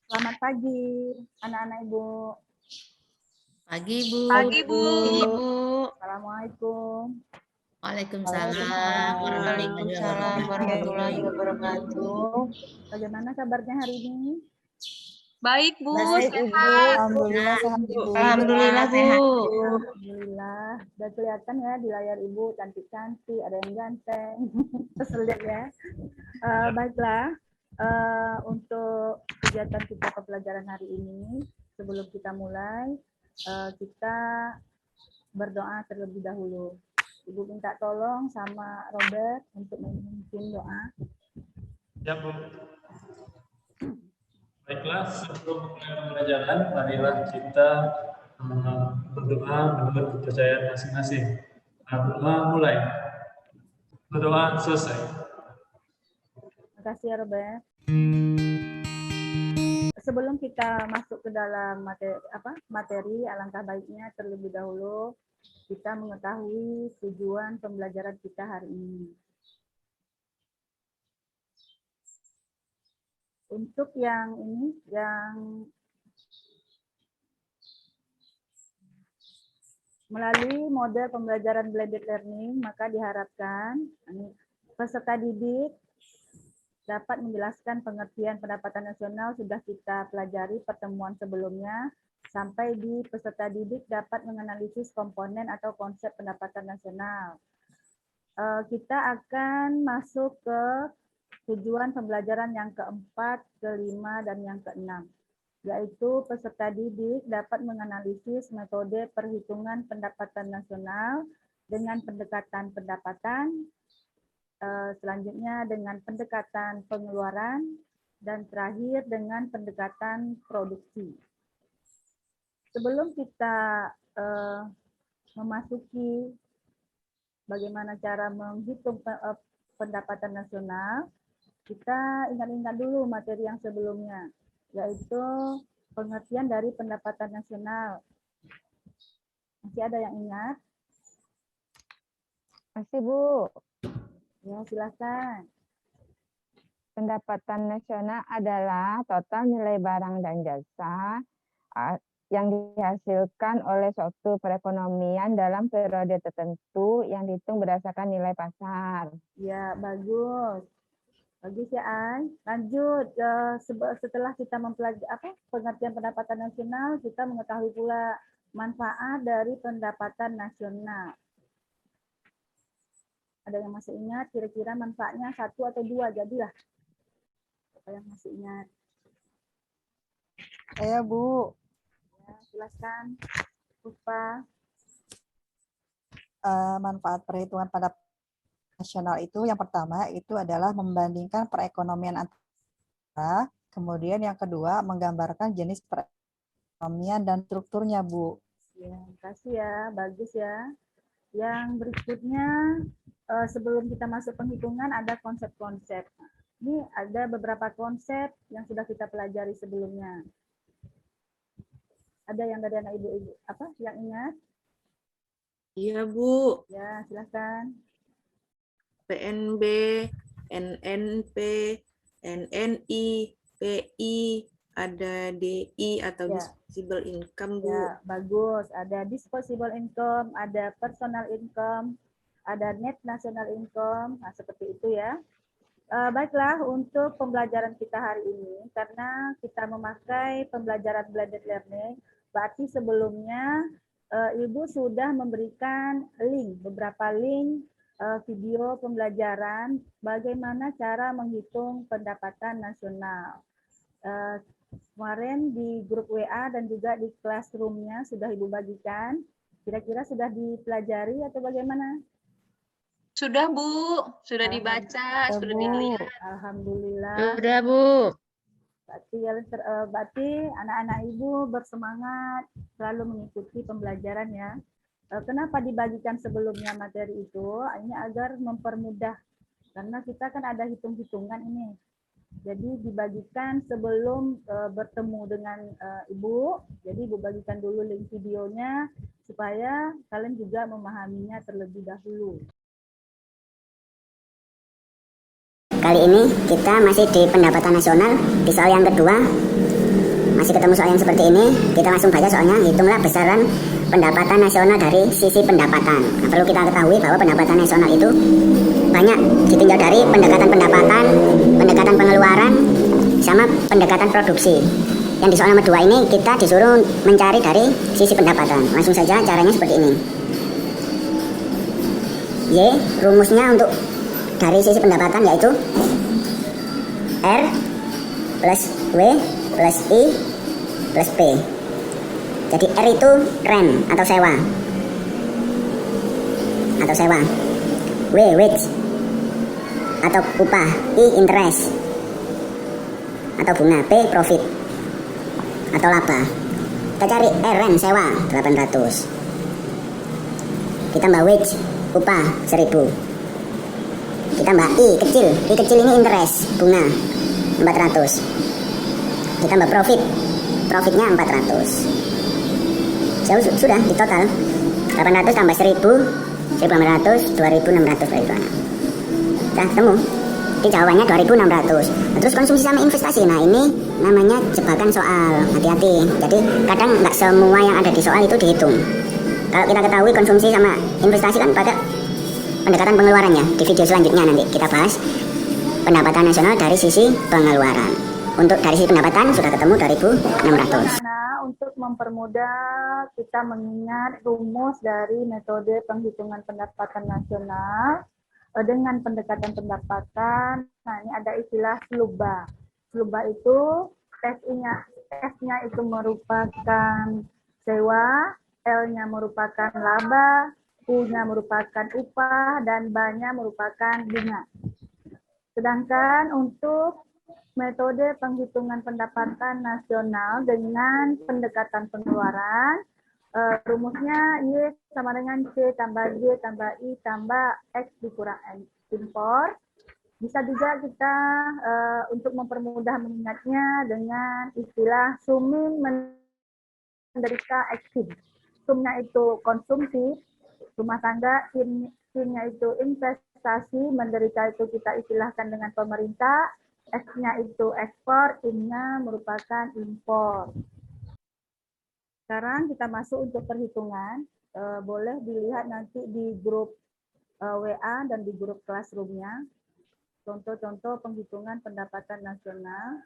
Selamat pagi, anak-anak Ibu. Pagi, Bu. Pagi, Bu. Ibu. Assalamualaikum. Waalaikumsalam warahmatullahi wabarakatuh. Bagaimana kabarnya hari ini? Baik, Bu. Baik, Sehat. Ibu. Alhamdulillah sehat, Bu. Alhamdulillah, Bu. Alhamdulillah. Sudah kelihatan ya di layar Ibu, cantik-cantik, ada yang ganteng. Terus ya. Baiklah, untuk kegiatan kita pembelajaran hari ini, sebelum kita mulai, kita berdoa terlebih dahulu. Ibu minta tolong sama Robert untuk memimpin doa. Ya, Bu. Baiklah, sebelum mulai pembelajaran, marilah kita berdoa menurut kepercayaan masing-masing. Berdoa mulai. Berdoa selesai. Terima kasih ya Robert. Sebelum kita masuk ke dalam materi, alangkah baiknya terlebih dahulu kita mengetahui tujuan pembelajaran kita hari ini. Untuk yang ini, yang melalui model pembelajaran blended learning, maka diharapkan peserta didik dapat menjelaskan pengertian pendapatan nasional sudah kita pelajari pertemuan sebelumnya, sampai di peserta didik dapat menganalisis komponen atau konsep pendapatan nasional. Kita akan masuk ke tujuan pembelajaran yang keempat, kelima, dan yang keenam, yaitu peserta didik dapat menganalisis metode perhitungan pendapatan nasional dengan pendekatan pendapatan, selanjutnya dengan pendekatan pengeluaran, dan terakhir dengan pendekatan produksi. Sebelum kita memasuki bagaimana cara menghitung pendapatan nasional, kita ingat-ingat dulu materi yang sebelumnya, yaitu pengertian dari pendapatan nasional. Masih ada yang ingat? Masih, Bu. Ya, silakan. Pendapatan nasional adalah total nilai barang dan jasa yang dihasilkan oleh suatu perekonomian dalam periode tertentu yang dihitung berdasarkan nilai pasar. Ya, bagus. Bagus ya, Ay. Lanjut, setelah kita mempelajari pengertian pendapatan nasional, kita mengetahui pula manfaat dari pendapatan nasional. Ada yang masih ingat kira-kira manfaatnya 1 atau 2, jadilah. Apa yang masih ingat? Saya, Bu. Ya, silakan. Puspa. Manfaat perhitungan pendapatan nasional itu yang pertama itu adalah membandingkan perekonomian antara, kemudian yang kedua menggambarkan jenis perekonomian dan strukturnya, Bu. Ya, terima kasih ya, bagus ya. Yang berikutnya, sebelum kita masuk penghitungan ada konsep-konsep. Ini ada beberapa konsep yang sudah kita pelajari sebelumnya. Ada yang dari anak ibu yang ingat? Iya, Bu. Ya, silakan. PNB, NNP, NNI, PI, ada DI atau disposable income, Bu. Ya, bagus. Ada disposable income, ada personal income, ada net national income. Nah, seperti itu ya. Baiklah, untuk pembelajaran kita hari ini, karena kita memakai pembelajaran blended learning, berarti sebelumnya Ibu sudah memberikan beberapa link video pembelajaran bagaimana cara menghitung pendapatan nasional. Kemarin di grup WA dan juga di classroom-nya sudah Ibu bagikan. Kira-kira sudah dipelajari atau bagaimana? Sudah, Bu. Sudah dibaca, sudah dilihat. Alhamdulillah. Sudah, Bu. Berarti anak-anak Ibu bersemangat selalu mengikuti pembelajaran ya. Kenapa dibagikan sebelumnya materi itu? Ini agar mempermudah. Karena kita kan ada hitung-hitungan ini. Jadi dibagikan sebelum bertemu dengan Ibu. Jadi Ibu bagikan dulu link videonya supaya kalian juga memahaminya terlebih dahulu. Kali ini kita masih di pendapatan nasional di soal yang kedua. masih ketemu soal yang seperti ini, kita langsung baca soalnya. Hitunglah besaran pendapatan nasional dari sisi pendapatan. Nah, perlu kita ketahui bahwa pendapatan nasional itu banyak ditinjau dari pendekatan pendapatan, pendekatan pengeluaran, sama pendekatan produksi. Yang di soal nomor 2 ini kita disuruh mencari dari sisi pendapatan. Langsung saja caranya seperti ini. Y, rumusnya untuk dari sisi pendapatan yaitu R plus W plus I plus P. Jadi R itu rent atau sewa. W, wage atau upah. I, interest atau bunga. P, profit atau laba. Kita cari R, rent, sewa 800. Ditambah wage, upah 1000. Ditambah I kecil ini interest, bunga 400. Ditambah profitnya 400. Sudah di total 800 tambah 1000, 1.800, 2.600 berarti mana? Nah, ketemu. Jadi jawabannya 2.600. Nah, terus konsumsi sama investasi. Nah, ini namanya jebakan soal. Hati-hati. Jadi kadang nggak semua yang ada di soal itu dihitung. Kalau kita ketahui konsumsi sama investasi kan pada pendekatan pengeluarannya. Di video selanjutnya nanti kita bahas pendapatan nasional dari sisi pengeluaran. Untuk dari sisi pendapatan sudah ketemu 2.600. Nah, untuk mempermudah kita mengingat rumus dari metode penghitungan pendapatan nasional dengan pendekatan pendapatan. Nah, ini ada istilah SLUBA. SLUBA itu S-nya itu merupakan sewa, L-nya merupakan laba, U-nya merupakan upah, dan B-nya merupakan bunga. Sedangkan untuk metode penghitungan pendapatan nasional dengan pendekatan pengeluaran, rumusnya Y sama dengan C tambah G tambah I tambah X dikurang impor. Bisa juga kita untuk mempermudah mengingatnya dengan istilah summing menderita eksim. Sumnya itu konsumsi, rumah tangga, nya itu investasi, menderita itu kita istilahkan dengan pemerintah, X-nya itu ekspor, I-nya merupakan impor. Sekarang kita masuk untuk perhitungan. Boleh dilihat nanti di grup WA dan di grup classroom-nya. Contoh-contoh penghitungan pendapatan nasional.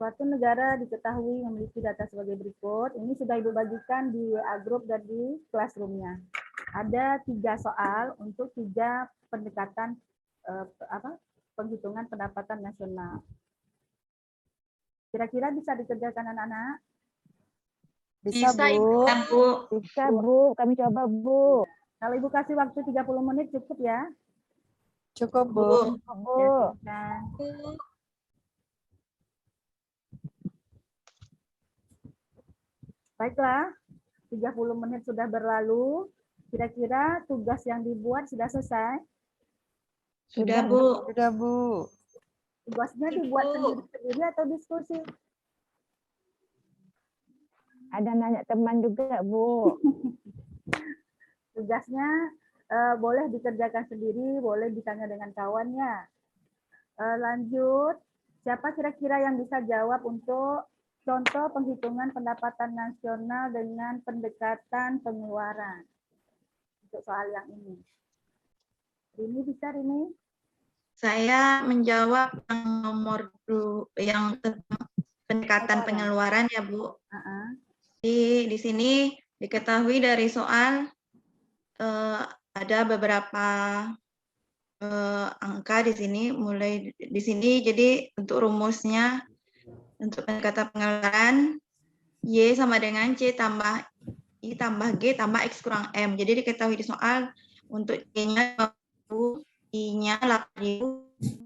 Suatu negara diketahui memiliki data sebagai berikut. Ini sudah Ibu bagikan di WA group dan di classroom-nya. Ada 3 soal untuk 3 pendekatan penghitungan pendapatan nasional. Kira-kira bisa dikerjakan anak-anak? Bisa, Bu. Bisa, Bu. Kami coba, Bu. Kalau Ibu kasih waktu 30 menit cukup ya? Cukup, Bu. Bu. Nah, baiklah, 30 menit sudah berlalu. Kira-kira tugas yang dibuat sudah selesai? Sudah, Bu. Sudah, Bu. Tugasnya dibuat sendiri-sendiri atau diskusi? Ada nanya teman juga, Bu. Tugasnya boleh dikerjakan sendiri, boleh ditanya dengan kawannya. Lanjut, siapa kira-kira yang bisa jawab untuk contoh penghitungan pendapatan nasional dengan pendekatan pengeluaran? Untuk soal yang ini. Rini bisa, Rini? Saya menjawab yang nomor 2, yang tentang pendekatan pengeluaran ya, Bu. Di sini diketahui dari soal ada beberapa angka di sini, mulai di sini. Jadi untuk rumusnya untuk pendekatan pengeluaran Y sama dengan C tambah I tambah G tambah X kurang M. Jadi diketahui di soal untuk Y-nya 50, I-nya 8.000,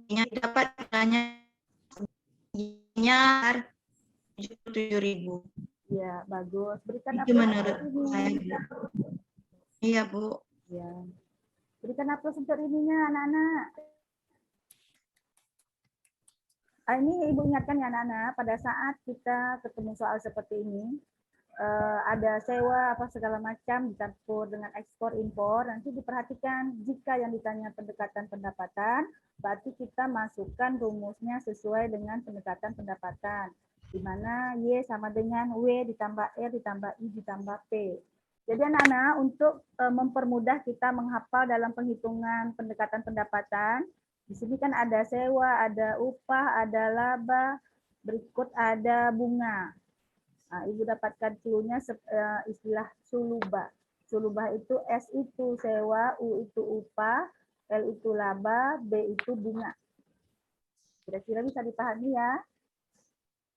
I-nya dapat nilainya I-nya 77.000. Ya, bagus. Berikan Itu menurut saya. Iya, Bu. Ya. Berikan aplaus untuk ininya, anak-anak. Ini Ibu ingatkan ya, anak-anak, pada saat kita ketemu soal seperti ini, ada sewa apa segala macam dicampur dengan ekspor impor, nanti diperhatikan jika yang ditanya pendekatan pendapatan, berarti kita masukkan rumusnya sesuai dengan pendekatan pendapatan, di mana Y sama dengan W ditambah R ditambah I ditambah P. Jadi anak-anak, untuk mempermudah kita menghafal dalam penghitungan pendekatan pendapatan, di sini kan ada sewa, ada upah, ada laba, berikut ada bunga. Nah, Ibu dapatkan clue-nya istilah sulubah. Sulubah itu S itu sewa, U itu upah, L itu laba, B itu bunga. Kira-kira bisa dipahami ya?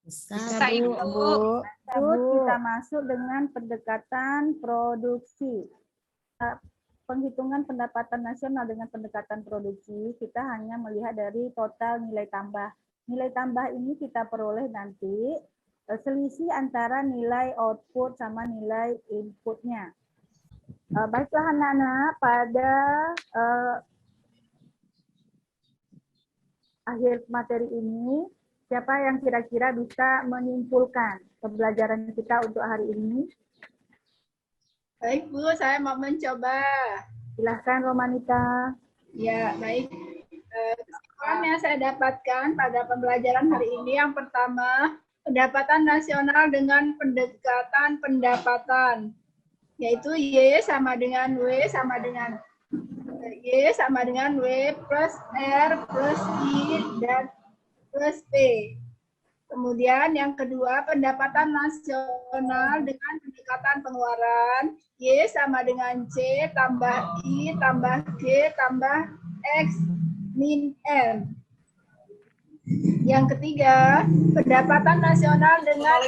Bisa, Ibu. Terus kita masuk dengan pendekatan produksi. Penghitungan pendapatan nasional dengan pendekatan produksi, kita hanya melihat dari total nilai tambah. Nilai tambah ini kita peroleh nanti selisih antara nilai output sama nilai inputnya. Baiklah anak-anak, pada akhir materi ini, siapa yang kira-kira bisa menyimpulkan pembelajaran kita untuk hari ini? Baik Bu, saya mau mencoba. Silahkan Romanita. Ya, baik. Kesimpulan yang saya dapatkan pada pembelajaran hari ini, yang pertama, pendapatan nasional dengan pendekatan pendapatan, yaitu Y sama dengan W sama dengan Y sama dengan W plus R plus I dan plus P. Kemudian yang kedua, pendapatan nasional dengan pendekatan pengeluaran, Y sama dengan C tambah I tambah G tambah X min N. Yang ketiga, pendapatan nasional dengan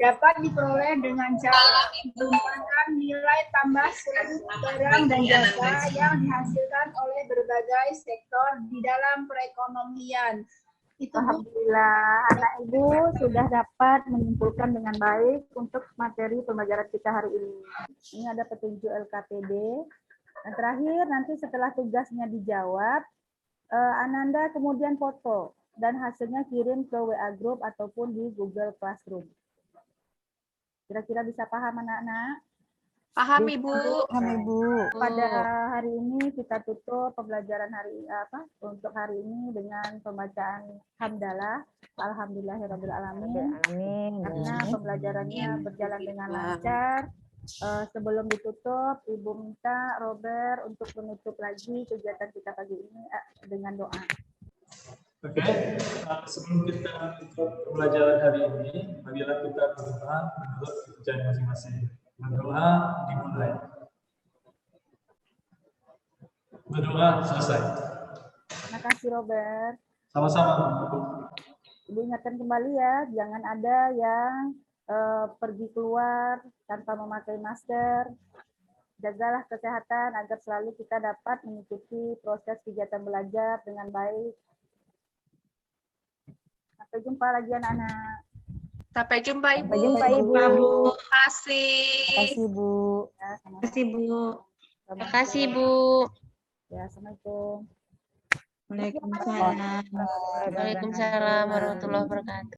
dapat diperoleh dengan cara mengumpulkan nilai tambah seluruh barang dan jasa yang dihasilkan oleh berbagai sektor di dalam perekonomian. Itu Alhamdulillah, anak ibu sudah dapat menyimpulkan dengan baik untuk materi pembelajaran kita hari ini. Ini ada petunjuk LKPD. Dan terakhir, nanti setelah tugasnya dijawab, Ananda kemudian foto dan hasilnya kirim ke WA Group ataupun di Google Classroom. Kira-kira bisa paham anak-anak? Paham Ibu. Paham Ibu. Pada hari ini kita tutup pembelajaran untuk hari ini dengan pembacaan hamdalah. Alhamdulillahirabbil alamin. Amin. Karena pembelajarannya berjalan dengan lancar. Sebelum ditutup, Ibu minta Robert untuk menutup lagi kegiatan kita pagi ini dengan doa. Oke, sebelum kita tutup pembelajaran hari ini, marilah kita berdoa menurut kepercayaan masing-masing. Berdoa dimulai. Berdoa selesai. Terima kasih Robert. Sama-sama. Ibu ingatkan kembali ya, jangan ada yang pergi keluar tanpa memakai masker. Jagalah kesehatan agar selalu kita dapat mengikuti proses kegiatan belajar dengan baik. Sampai jumpa lagi anak-anak. Sampai jumpa Ibu. Sampai jumpa Ibu. Terima kasih. Terima kasih Bu. Ya, sama-sama. Terima kasih Bu. Terima kasih Bu. Ya, Assalamualaikum. Waalaikumsalam. Waalaikumsalam warahmatullahi wabarakatuh.